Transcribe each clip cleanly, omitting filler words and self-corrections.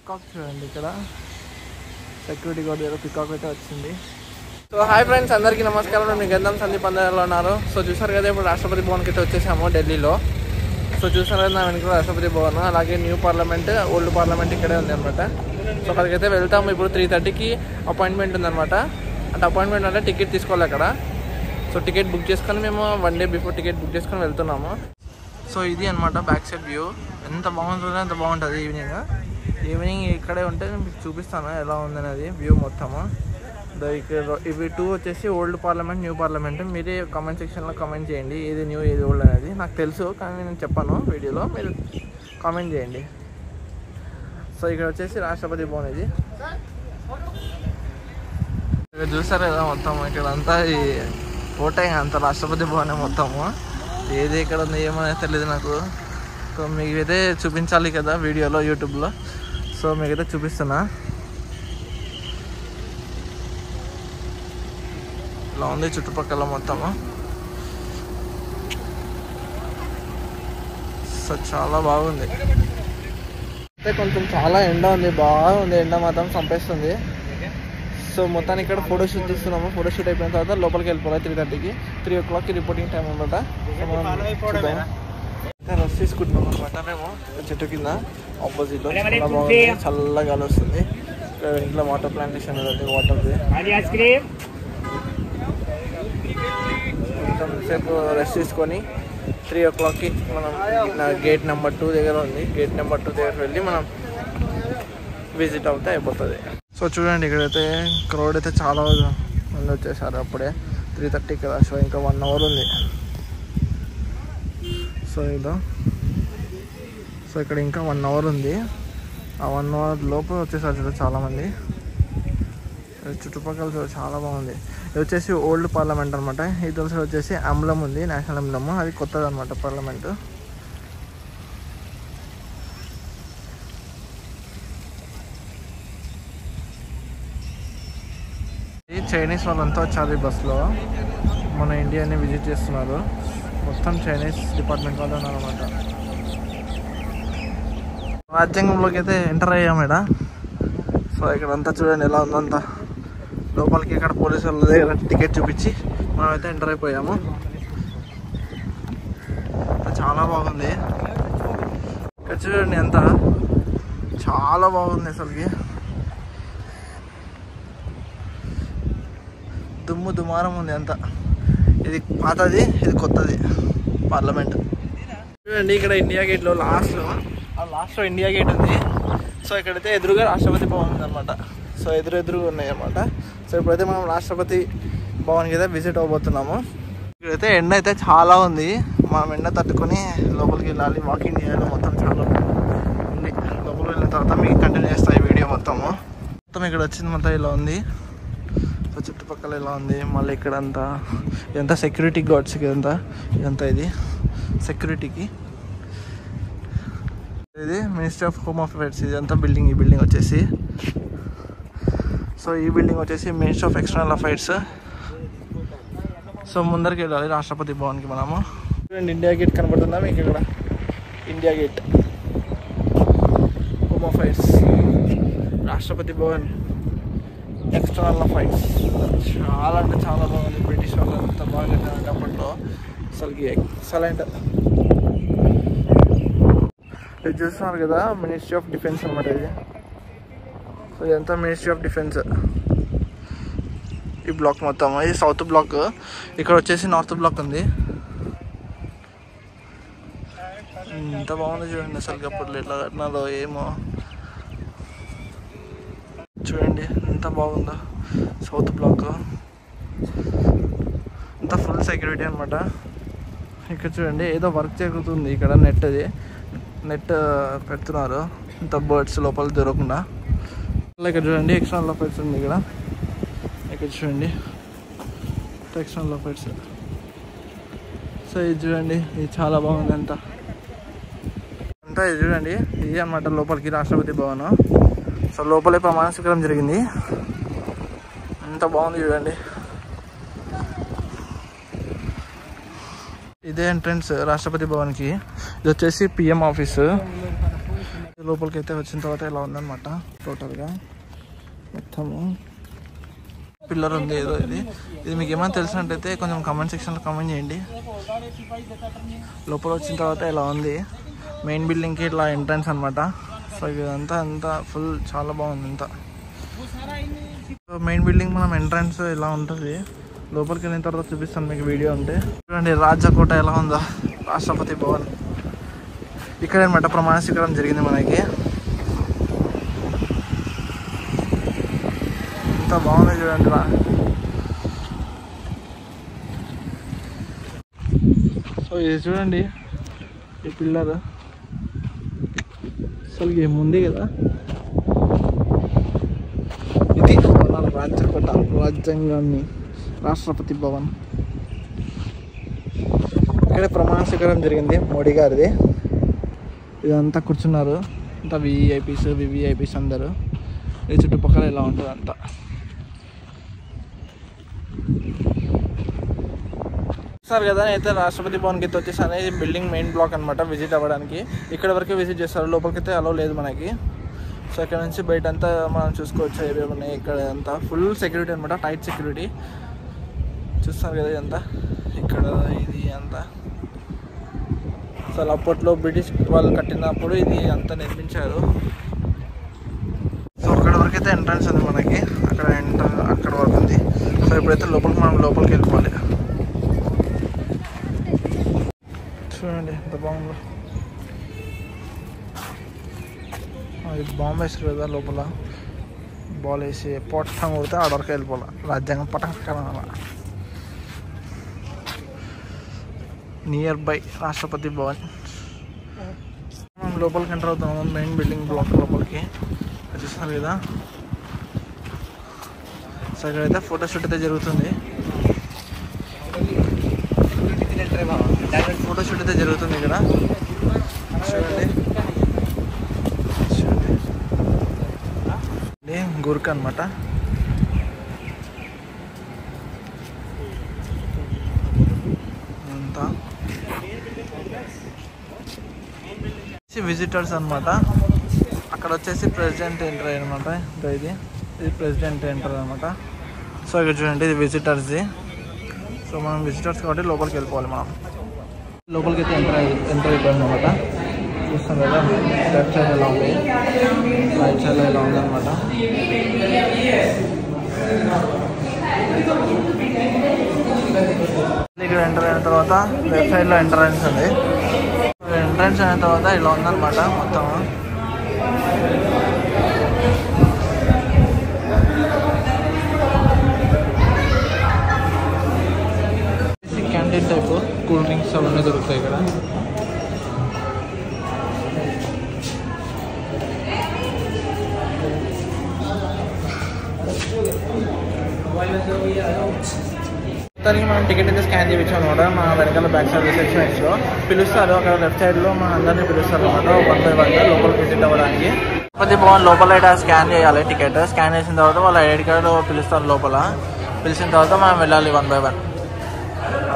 Peacock చూడండి, ఇక్కడ security guard దగ్గర పికాక్ అయితే వచ్చింది. సో హాయ్ ఫ్రెండ్స్, అందరికీ నమస్కారం. నేను గంధం సందీప్ అందరిలో ఉన్నారు. సో చూసారు కదా, ఇప్పుడు రాష్ట్రపతి భవన్కి అయితే వచ్చేసాము ఢిల్లీలో. సో చూసారు కదా, నా వెనక రాష్ట్రపతి భవన్, అలాగే న్యూ పార్లమెంట్, ఓల్డ్ పార్లమెంట్ ఇక్కడే ఉంది అనమాట. సో అక్కడికైతే వెళ్తాము. ఇప్పుడు 3:30కి అపాయింట్మెంట్ ఉందన్నమాట. అంటే అపాయింట్మెంట్ అంటే టికెట్ తీసుకోవాలి అక్కడ. సో టికెట్ బుక్ చేసుకొని మేము 1 డే బిఫోర్ టికెట్ బుక్ చేసుకొని వెళ్తున్నాము. సో ఇది అనమాట బ్యాక్ సైడ్ వ్యూ. ఎంత బాగుంటుందో అంత బాగుంటుంది. ఈవినింగ్ ఇక్కడే ఉంటే మీకు చూపిస్తాను ఎలా ఉందనేది వ్యూ మొత్తము. ఇవి 2 వచ్చేసి ఓల్డ్ పార్లమెంట్, న్యూ పార్లమెంట్. మీరే కామెంట్ సెక్షన్లో కామెంట్ చేయండి ఏది న్యూ ఏది ఓల్డ్ అనేది. నాకు తెలుసు కానీ నేను చెప్పాను వీడియోలో, మీరు కామెంట్ చేయండి. సో ఇక్కడ వచ్చేసి రాష్ట్రపతి భవన్. ఇది ఇక్కడ చూసారు కదా మొత్తం, ఇక్కడ అంతా ఈ ఓటే అంత రాష్ట్రపతి భవన్ మొత్తము. ఏది ఇక్కడ ఉంది ఏమనేది తెలియదు నాకు. సో మీకైతే చూపించాలి కదా వీడియోలో, యూట్యూబ్లో. సో మీకైతే చూపిస్తున్నా. ఇలా ఉంది చుట్టుపక్కల మొత్తము. సో చాలా బాగుంది. అయితే కొంచెం చాలా ఎండ ఉంది, బాగుంది. ఎండ మాత్రం చంపేస్తుంది. సో మొత్తానికి ఇక్కడ ఫోటోషూట్ తీస్తున్నాము. ఫోటోషూట్ అయిపోయిన తర్వాత లోపలికి వెళ్ళిపోవాలి. 3:30కి 3 o'clockకి రిపోర్టింగ్ టైం అనమాట. సో మనం రెస్ట్ తీసుకుంటున్నాం అనమాట మేము చెట్టు కింద ఆపోజిట్లో. చాలా బాగుంది, చల్లగా గాలి వస్తుంది. ఇక్కడ ఇంట్లో వాటర్ ప్లాంటేషన్ ఉంది, వాటర్ది. కొంచెం సేపు రెస్ట్ తీసుకొని 3 o'clockకి మనం గేట్ నెంబర్ 2 దగ్గర ఉంది. గేట్ నెంబర్ 2 దగ్గర వెళ్ళి మనం విజిట్ అవుతే అయిపోతుంది. సో చూడండి, ఇక్కడైతే క్రౌడ్ అయితే చాలా మంది వచ్చేసారు. అప్పుడే 3:30 కదా. సో ఇంకా 1 hour ఉంది. సో ఇక్కడ ఇంకా 1 hour ఉంది. ఆ 1 hour లోపు వచ్చేసారు చూడ చాలామంది. చుట్టుపక్కల చాలా బాగుంది. ఇది వచ్చేసి ఓల్డ్ పార్లమెంట్ అనమాట. ఇది వచ్చేసి అంబ్లం ఉంది, నేషనల్ అంబ్లమ్. అది కొత్తది అనమాట పార్లమెంటు. ఈ చైనీస్ వాళ్ళంతా వచ్చారు ఈ బస్సులో. మన ఇండియాని విజిట్ చేస్తున్నారు. మొత్తం చైనీస్ డిపార్ట్మెంట్ వాళ్ళు ఉన్నారు అనమాట. రాజ్యాంగంలోకి అయితే ఎంటర్ అయ్యాము ఇక్కడ. సో ఇక్కడ అంతా చూడండి ఎలా ఉందంతా. లోపలికి ఇక్కడ పోలీసు వాళ్ళ దగ్గర టికెట్ చూపించి మనమైతే ఎంటర్ అయిపోయాము. చాలా బాగుంది. ఇక్కడ చూడండి అంతా చాలా బాగుంది అసలుకి. దుమ్ము దుమారం ఉంది అంతా. ఇది పాతది, ఇది కొత్తది పార్లమెంట్. చూడండి ఇక్కడ ఇండియా గేట్లో లాస్ట్లో ఇండియా గేట్ ఉంది. సో ఇక్కడైతే ఎదురుగా రాష్ట్రపతి భవన్ ఉంది అనమాట. సో ఎదురుగా ఉన్నాయి అన్నమాట. సో ఇప్పుడైతే మనం రాష్ట్రపతి భవన్కి అయితే విజిట్ అవ్వబోతున్నాము. ఇక్కడైతే ఎండ అయితే చాలా ఉంది. మనం ఎండ తట్టుకొని లోపలికి వెళ్ళాలి. వాకింగ్ చేయాలి. మొత్తం చాలా ఉంది. లోపలికి వెళ్ళిన తర్వాత మీకు కంటిన్యూ చేస్తాయి వీడియో మొత్తము. మొత్తం ఇక్కడ వచ్చింది మొత్తం ఇలా ఉంది. సో చుట్టుపక్కల ఇలా ఉంది. మళ్ళీ ఇక్కడంతా ఇదంతా సెక్యూరిటీ గార్డ్స్కి ఇదంతా ఇది సెక్యూరిటీకి. ఇది మినిస్ట్రీ ఆఫ్ హోమ్ అఫైర్స్. ఇదంతా బిల్డింగ్. ఈ బిల్డింగ్ వచ్చేసి, సో ఈ బిల్డింగ్ వచ్చేసి ministry of external affairs. So ముందరికి వెళ్ళాలి రాష్ట్రపతి భవన్కి మనము. చూడండి ఇండియా గేట్ కనబడుతుందా మీకు? ఇక్కడ India gate, home affairs, Rashtrapati Bhavan, external affairs. చాలా అంటే చాలా బాగుంది. బ్రిటిష్ వాళ్ళు అంత బాగా కట్టారంటే అప్పట్లో. అసలుకి ఎక్సలెంట్. ఇది చూస్తున్నారు కదా, మినిస్ట్రీ ఆఫ్ డిఫెన్స్ అనమాట ఇది. సో ఇదంతా మినిస్ట్రీ ఆఫ్ డిఫెన్స్. ఈ బ్లాక్ మొత్తం ఇది సౌత్ బ్లాక్. ఇక్కడ వచ్చేసి నార్త్ బ్లాక్ ఉంది. ఎంత బాగుంది చూడండి అసలు. అప్పట్లో ఎట్లా కట్టినారో ఏమో చూడండి ఎంత బాగుందో. సౌత్ బ్లాక్ అంతా ఫుల్ సెక్యూరిటీ అనమాట. ఇక్కడ చూడండి ఏదో వర్క్ జరుగుతుంది. ఇక్కడ నెట్ పెడుతున్నారు ఇంత బర్డ్స్ లోపల దొరకకుండా. ఇక్కడ చూడండి ఎక్స్టర్నల్ అఫైర్స్ ఉంది. ఇక్కడ చూడండి ఎక్స్టర్నల్ అఫైర్స్. సో ఇది చూడండి, ఇది చాలా బాగుంది అంతా. ఇది చూడండి, ఇది అనమాట లోపలికి రాష్ట్రపతి భవన్. సో లోపలే ప్రమాణ స్వీకారం జరిగింది. ఎంత బాగుంది చూడండి. ఇదే ఎంట్రన్స్ రాష్ట్రపతి భవన్కి. ఇది వచ్చేసి పిఎం ఆఫీసు. లోపలికి అయితే వచ్చిన తర్వాత ఇలా ఉందన్నమాట టోటల్గా మొత్తము. పిల్లర్ ఉంది ఏదో ఇది మీకు ఏమైనా తెలిసినట్టయితే కొంచెం కామెంట్ సెక్షన్లో కామెంట్ చేయండి. లోపల వచ్చిన తర్వాత ఇలా ఉంది. మెయిన్ బిల్డింగ్కి ఇట్లా ఎంట్రన్స్ అనమాట. సో ఇదంతా అంతా ఫుల్ చాలా బాగుంది అంతా. మెయిన్ బిల్డింగ్ మనం ఎంట్రన్స్ ఇలా ఉంటుంది. లోపలికి వెళ్ళిన తర్వాత చూపిస్తాను మీకు వీడియో ఉంటే. చూడండి రాజకోట ఎలా ఉందో, రాష్ట్రపతి భవన్ ఇక్కడ అనమాట ప్రమాణ స్వీకారం జరిగింది మనకి. ఎంత బాగుంది చూడండి. సో ఇది చూడండి ఈ పిల్లర్ అసలు ఏముంది కదా. ఇది మన రాజ్యకోట, రాజ్యాంగాన్ని, రాష్ట్రపతి భవన్. ఇక్కడ ప్రమాణ స్వీకారం జరిగింది మోడీ గారిది. ఇదంతా కూర్చున్నారు అంతా వివిఐపీస్ అందరూ. ఈ చుట్టుపక్కల ఇలా ఉంటుంది అంతా. సార్ కదా అయితే రాష్ట్రపతి భవన్కి అయితే వచ్చేసాను. ఇది బిల్డింగ్ మెయిన్ బ్లాక్ అనమాట విజిట్ అవ్వడానికి. ఇక్కడ వరకే విజిట్ చేస్తారు, లోపలికి అయితే అలో లేదు మనకి. సో ఇక్కడ నుంచి బయట అంతా మనం చూసుకోవచ్చు ఏవేవి ఉన్నాయి. ఇక్కడ అంతా ఫుల్ సెక్యూరిటీ అనమాట, టైట్ సెక్యూరిటీ. చూస్తారు కదా ఇదంతా ఇక్కడ ఇది అంతా. అసలు అప్పట్లో బ్రిటిష్ వాళ్ళు కట్టినప్పుడు ఇది అంతా నిర్మించారు. సో అక్కడ వరకు అయితే ఎంట్రన్స్ ఉంది మనకి, అక్కడ వరకు ఉంది. సో ఇప్పుడైతే మనం లోపలికి వెళ్ళిపోవాలి. చూడండి ఎంత బాగుందో. ఇది బాంబు వేస్తారు కదా లోపల, బాల్ వేసి పొట్టం కొడితే ఆడ వరకు వెళ్ళిపోవాలి. రాజ్యాంగం పట్టణ నియర్ బై రాష్ట్రపతి భవన్. మనం లోపలికి ఎంటర్ అవుతాము మెయిన్ బిల్డింగ్ బ్లాక్ లోపలికి. చూస్తున్నారు కదా. సో ఇక్కడైతే ఫోటోషూట్ అయితే జరుగుతుంది. ఫోటోషూట్ అయితే జరుగుతుంది ఇక్కడ. చూడండి గుర్క్ అనమాట. అంతా విజిటర్స్ అనమాట. అక్కడ వచ్చేసి ప్రెసిడెంట్ ఎంటర్ అనమాట. ఇది ప్రెసిడెంట్ ఎంటర్ అనమాట. సో ఇక్కడ చూడండి ఇది విజిటర్స్ది. సో మనం విజిటర్స్ కాబట్టి లోపలికి వెళ్ళిపోవాలి. మనం లోపలికి అయితే ఎంటర్ అయిపోయాం అనమాట. చూస్తాం కదా లెఫ్ట్ సైడ్ ఎలా ఉంది, రైట్ సైడ్లో ఎలా ఉంది అనమాట. ఇక్కడ ఎంటర్ అయిన తర్వాత లెఫ్ట్ సైడ్లో ఎంట్రన్స్ ఉంది. ఎంట్రన్స్ అయిన తర్వాత ఇలా ఉందన్నమాట మొత్తం. క్యాంటీన్ టైప్ కూల్ డ్రింక్స్ అవన్నీ దొరుకుతాయి ఇక్కడ. దానికి మనం టికెట్ అయితే స్కాన్ చేయించాం అనమాట. మా వెనకాల బ్యాక్ సైడ్ రిసెప్షనిస్ట్లో పిలుస్తారు. అక్కడ లెఫ్ట్ సైడ్లో మన అందరినీ పిలుస్తారు అనమాట 1 by 1 లోపలికి విజిట్ అవ్వడానికి. రాష్ట్రపతి భవన్ లోపల ఇక్కడ స్కాన్ చేయాలి టికెట్. స్కాన్ చేసిన తర్వాత వాళ్ళ ఐడి కార్డు పిలుస్తారు లోపల. పిలిచిన తర్వాత మనం వెళ్ళాలి 1 by 1.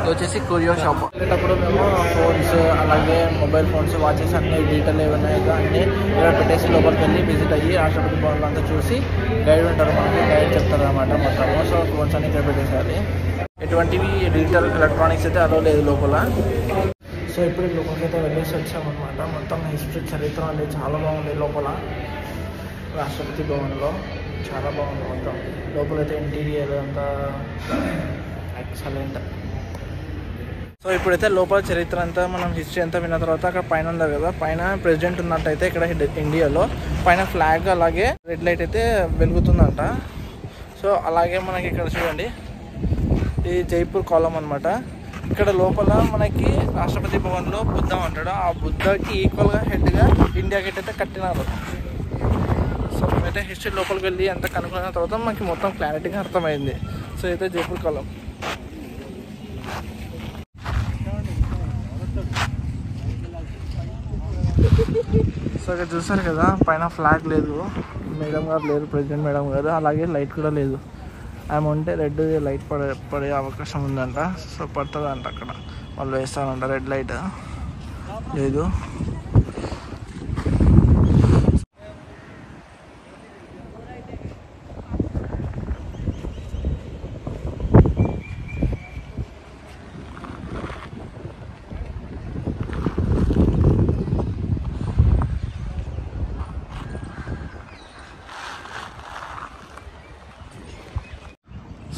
ఇది వచ్చేసి కురియో షాప్. వెళ్ళేటప్పుడు మేము ఫోన్స్ అలాగే మొబైల్ ఫోన్స్, వాచెస్ అన్ని డీటెయిల్ ఏమైనా అన్నీ ఇక్కడ పెట్టేసి లోపలికి వెళ్ళి విజిట్ అయ్యి రాష్ట్రపతి భవన్లో అంతా చూసి గైడ్ ఉంటారు మనకి, గైడ్ చెప్తారు అనమాట మొత్తము. సో ఫోన్స్ అన్ని ఇక్కడ పెట్టేసేయాలి. ఎటువంటివి డిజిటల్ ఎలక్ట్రానిక్స్ అయితే అలో లేదు లోపల. సో ఇప్పుడు లోపలికి అయితే వెళ్ళేసి వచ్చామన్నమాట. మొత్తం హిస్టరీ చరిత్ర అనేది చాలా బాగుంది లోపల రాష్ట్రపతి భవన్లో. చాలా బాగుంది మొత్తం లోపలైతే ఇంటీరియర్ అంతా ఎక్సలెంట్. సో ఇప్పుడైతే లోపల చరిత్ర అంతా మనం హిస్టరీ అంతా విన్న తర్వాత అక్కడ పైన ఉన్నారు కదా, పైన ప్రెసిడెంట్ ఉన్నట్టయితే ఇక్కడ ఇండియాలో పైన ఫ్లాగ్ అలాగే రెడ్ లైట్ అయితే వెలుగుతుందంట. సో అలాగే మనకి ఇక్కడ చూడండి ఇది జైపూర్ కాలం అనమాట. ఇక్కడ లోపల మనకి రాష్ట్రపతి భవన్లో బుద్ధ ఉంటాడు. ఆ బుద్ధకి ఈక్వల్గా హెడ్గా ఇండియా గేట్ అయితే కట్టినారు. సో మేమైతే హిస్టరీ లోపలికి వెళ్ళి అంతా కనుక్కున్న తర్వాత మనకి మొత్తం క్లారిటీగా అర్థమైంది. సో అయితే జైపూర్ కాలం. సో ఇక్కడ చూసారు కదా పైన ఫ్లాగ్ లేదు, మేడం గారు లేరు, ప్రెసిడెంట్ మేడం గారు. అలాగే లైట్ కూడా లేదు. ఆమె ఉంటే రెడ్ లైట్ పడే అవకాశం ఉందంట. సో పడుతుందంట అక్కడ, వాళ్ళు వేస్తారంట రెడ్ లైట్ లేదు.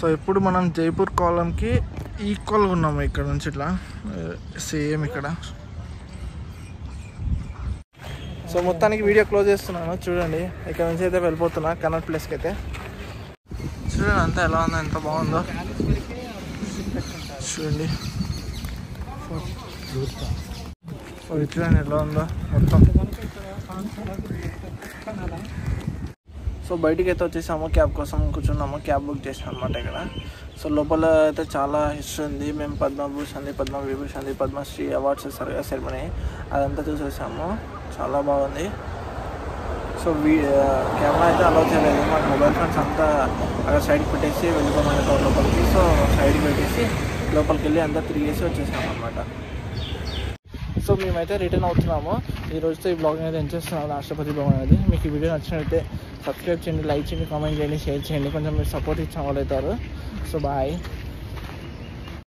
సో ఇప్పుడు మనం జైపూర్ కాలంకి ఈక్వల్గా ఉన్నాము ఇక్కడ నుంచి ఇట్లా సేమ్ ఇక్కడ. సో మొత్తానికి వీడియో క్లోజ్ చేస్తున్నాను చూడండి. ఇక్కడ నుంచి అయితే వెళ్ళిపోతున్నా కనల్ ప్లేస్కి అయితే. చూడండి అంతా ఎలా ఉందో, ఎంత బాగుందో చూడండి. సో చూడండి ఎలా ఉందో మొత్తం. సో బయటికి అయితే వచ్చేసాము, క్యాబ్ కోసం కూర్చున్నాము, క్యాబ్ బుక్ చేసాం అనమాట ఇక్కడ. సో లోపల అయితే చాలా హిస్టరీ ఉంది. మేము పద్మభూషణ్, పద్మవిభూషణ్, పద్మశ్రీ అవార్డ్స్ సెరమనీ అదంతా చూసేసాము, చాలా బాగుంది. సో కెమెరా అయితే అలౌ చేయలేదు, మాకు మొబైల్ ఫోన్స్ అంతా అక్కడ సైడ్కి పెట్టేసి వెళ్ళిపోమని లోపలికి. సో సైడ్కి పెట్టేసి లోపలికి వెళ్ళి అంతా తిరిగేసి వచ్చేసాము అనమాట. సో మేమైతే రిటర్న్ అవుతున్నాము. ఈ రోజుతో ఈ బ్లాగ్ అనేది ఎండ్ చేస్తున్నాము, రాష్ట్రపతి భవన్ అనేది. మీకు ఈ వీడియో నచ్చినట్లయితే సబ్స్క్రైబ్ చేయండి, లైక్ చేయండి, కామెంట్ చేయండి, షేర్ చేయండి. కొంచెం మీరు సపోర్ట్ ఇచ్చిన వాళ్ళు అవుతారు. So bye.